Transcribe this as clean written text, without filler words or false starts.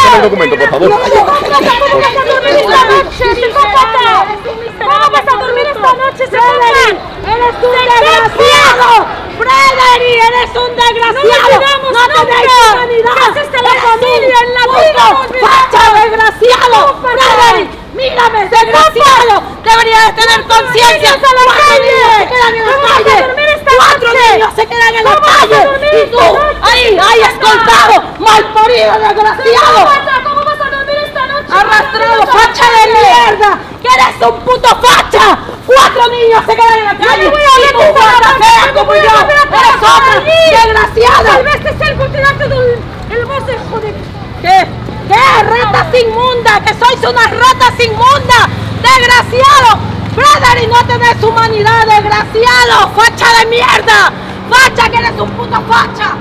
Sácame el documento, por favor. ¿Cómo vas a dormir esta noche, psicópata? ¿Cómo vas a dormir esta noche, psicópata? ¡Eres un desgraciado! ¡Freddy, eres un desgraciado! ¡No tenéis humanidad! ¿Qué haces a la familia en la vida? ¡Facha, desgraciado! ¡Freddy, mírame, desgraciado! ¡Deberías de tener conciencia! ¡Cuatro niños se quedan en la calle! ¡Y tú, ahí escoltado! ¡Malparido, desgraciado! ¿Cómo vas a dormir esta noche? ¡Arrastrado, facha de mierda! ¡Que eres un puto facha! ¡Cuatro niños se quedan en la calle! ¡Y tú, guarda fea como yo! ¡Eres otra desgraciada! Tal vez te sea el continente del voz de joder. ¿Qué? ¿Qué? ¡Ratas inmundas! ¡Que sois unas ratas inmundas! ¡Desgraciado! ¡Freddy, no tenés humanidad, desgraciado! ¡Facha de mierda! ¡Facha, que eres un puto facha!